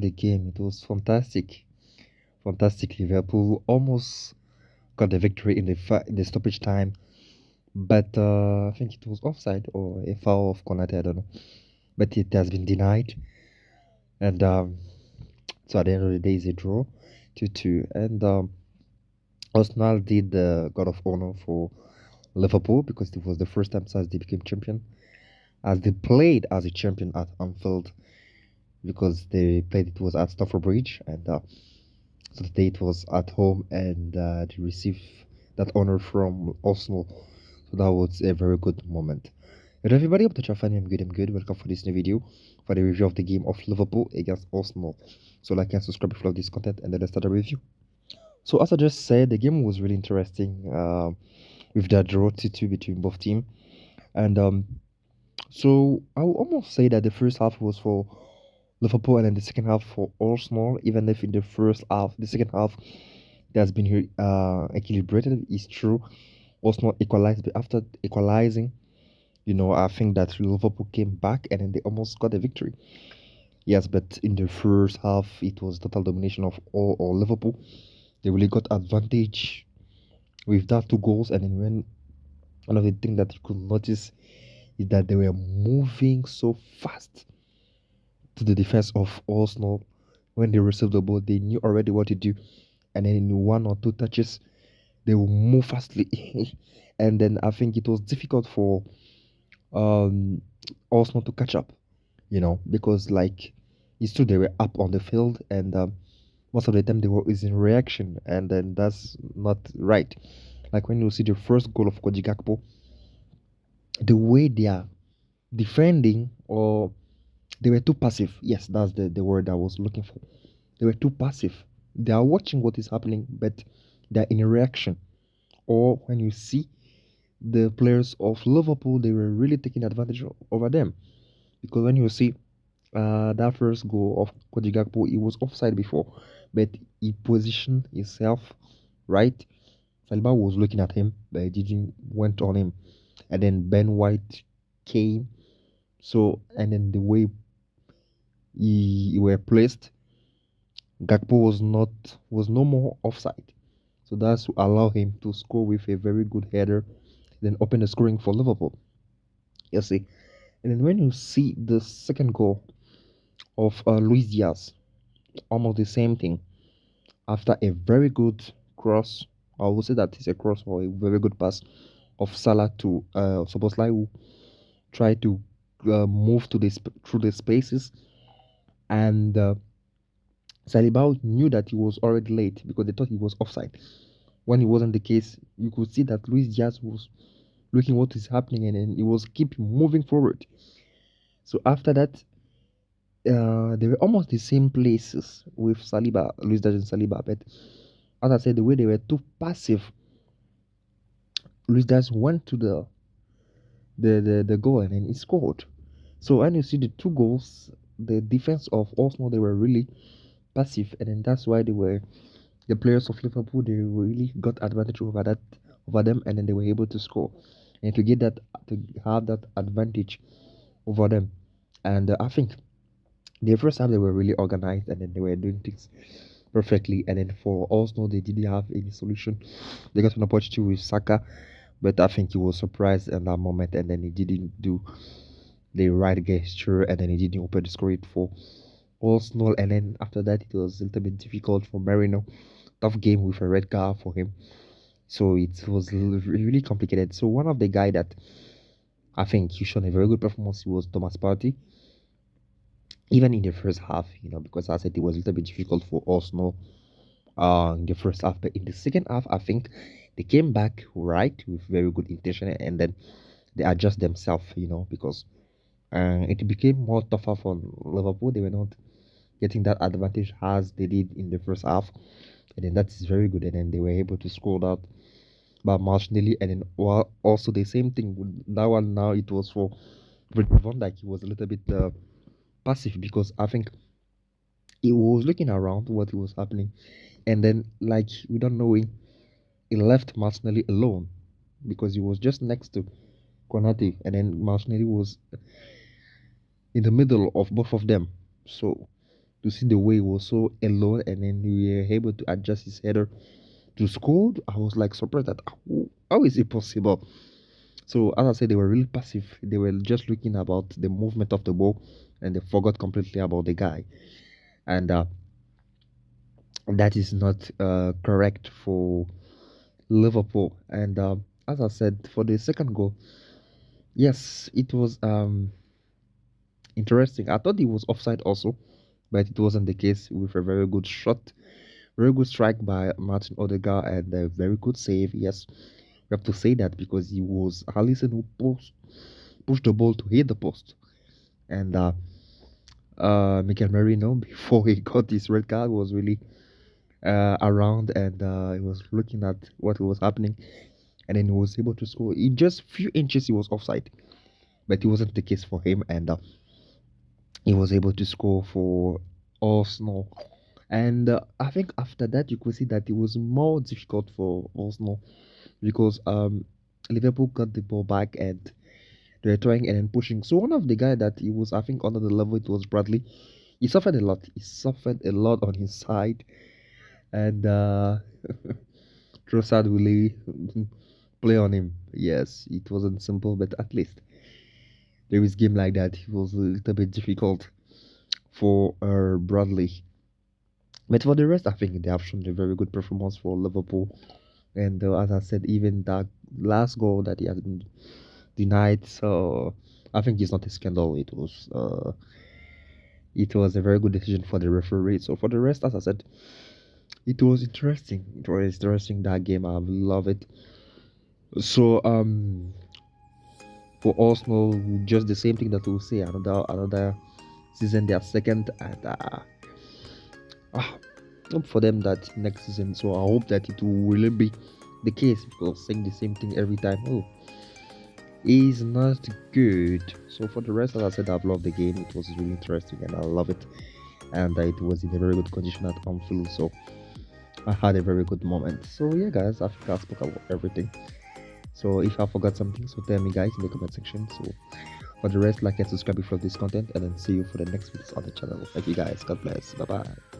what a game. It was fantastic. Fantastic. Liverpool almost got the victory in the stoppage time, but I think it was offside or a foul of Konate, I don't know. But it has been denied. And so at the end of the day, it's a draw 2-2. And Arsenal did the God of Honor for Liverpool because it was the first time since they became champion, as they played as a champion at Anfield because they played it was at Stamford Bridge, and so today it was at home, and they received that honor from Arsenal. So that was a very good moment. Hello everybody, hope that you're fine. I'm good. Welcome for this new video for the review of the game of Liverpool against Arsenal. So like and subscribe if you love this content, and then let's start the review. So as I just said, the game was really interesting with that draw 2-2 between both teams. And so I would almost say that the first half was for Liverpool and then the second half for Arsenal, even if in the second half, it has been equilibrated. It's true. Arsenal equalized, but after equalizing, I think that Liverpool came back and then they almost got a victory. Yes, but in the first half, it was total domination of all Liverpool. They really got advantage with that two goals, and then when one of the things that you could notice is that they were moving so fast to the defense of Arsenal. When they received the ball, they knew already what to do, and then in one or two touches, they will move fastly. And then I think it was difficult for um, Arsenal to catch up, because like it's true they were up on the field, and most of the time they were is in reaction, and then that's not right. Like when you see the first goal of Koji Gakpo, the way they are defending, or they were too passive. Yes, that's the word I was looking for. They were too passive. They are watching what is happening, but they're in a reaction. Or when you see the players of Liverpool, they were really taking advantage over them. Because when you see that first goal of Koji Gakpo, he was offside before, but he positioned himself right. Saliba was looking at him, but he didn't went on him. And then Ben White came. So, and then the way he were placed, Gakpo was no more offside. So that's to allow him to score with a very good header, then open the scoring for Liverpool. You see. And then when you see the second goal of Luis Diaz, almost the same thing. After a very good cross, I will say that it's a cross or a very good pass of Salah to Soboslai, who tried to move through the spaces, and Saliba knew that he was already late because they thought he was offside. When it wasn't the case, you could see that Luis Diaz was looking what is happening, and then he was keep moving forward. So after that, they were almost the same places with Saliba, Luis Diaz and Saliba, but as I said, the way they were too passive, Luis Diaz went to the goal and then he scored. So when you see the two goals, the defense of Arsenal, they were really passive, and then that's why the players of Liverpool, they really got advantage over them, and then they were able to score and to have that advantage over them. And I think the first time they were really organized, and then they were doing things perfectly. And then for Arsenal, they didn't have any solution. They got an opportunity with Saka, but I think he was surprised in that moment, and then he didn't do the right gesture, and then he didn't open the score for Arsenal. And then after that, it was a little bit difficult for Merino. Tough game with a red card for him, so it was really complicated. So one of the guy that I think he showed a very good performance was Thomas Partey, even in the first half, because I said it was a little bit difficult for Arsenal in the first half, but in the second half, I think they came back right with very good intention, and then they adjust themselves, because it became more tougher for Liverpool. They were not getting that advantage as they did in the first half, and then that is very good, and then they were able to score that by Martinelli, and then also the same thing with that one. Now it was for Virgil van Dijk. He was a little bit passive because I think he was looking around what was happening, and then like without knowing, he left Martinelli alone because he was just next to Konate, and then Martinelli was in the middle of both of them. So to see the way he was so alone, and then we were able to adjust his header to score. I was like surprised that how is it possible? So as I said, they were really passive. They were just looking about the movement of the ball, and they forgot completely about the guy. And that is not correct for Liverpool. And as I said, for the second goal, yes, it was interesting. I thought it was offside also, but it wasn't the case with a very good shot, very good strike by Martin Odegaard, and a very good save. Yes, we have to say that because he was Alisson who pushed the ball to hit the post, and Mikel Merino before he got his red card was really around, and he was looking at what was happening, and then he was able to score. In just few inches, he was offside, but it wasn't the case for him, and he was able to score for Arsenal. And I think after that, you could see that it was more difficult for Arsenal because Liverpool got the ball back and they were trying and then pushing. So one of the guy that he was, I think, under the level, it was Bradley. He suffered a lot. He suffered a lot on his side, and Trossard really play on him. Yes, it wasn't simple, but at least there is game like that. It was a little bit difficult for Bradley. But for the rest, I think they have shown a very good performance for Liverpool. And as I said, even that last goal that he has been denied, so I think it's not a scandal. It was a very good decision for the referee. So for the rest, as I said, it was interesting. It was interesting that game. I love it. So for Arsenal, just the same thing that we'll say. Another season, they are second, and ah, hope for them that next season. So I hope that it will really be the case because saying the same thing every time, is not good. So for the rest, as I said, I've loved the game. It was really interesting, and I love it. And it was in a very good condition at Anfield. So I had a very good moment. So yeah, guys, I think I spoke about everything. So if I forgot something, so tell me, guys, in the comment section. So for the rest, like and subscribe if you love this content, and then see you for the next videos on the channel. Thank you, guys. God bless. Bye bye.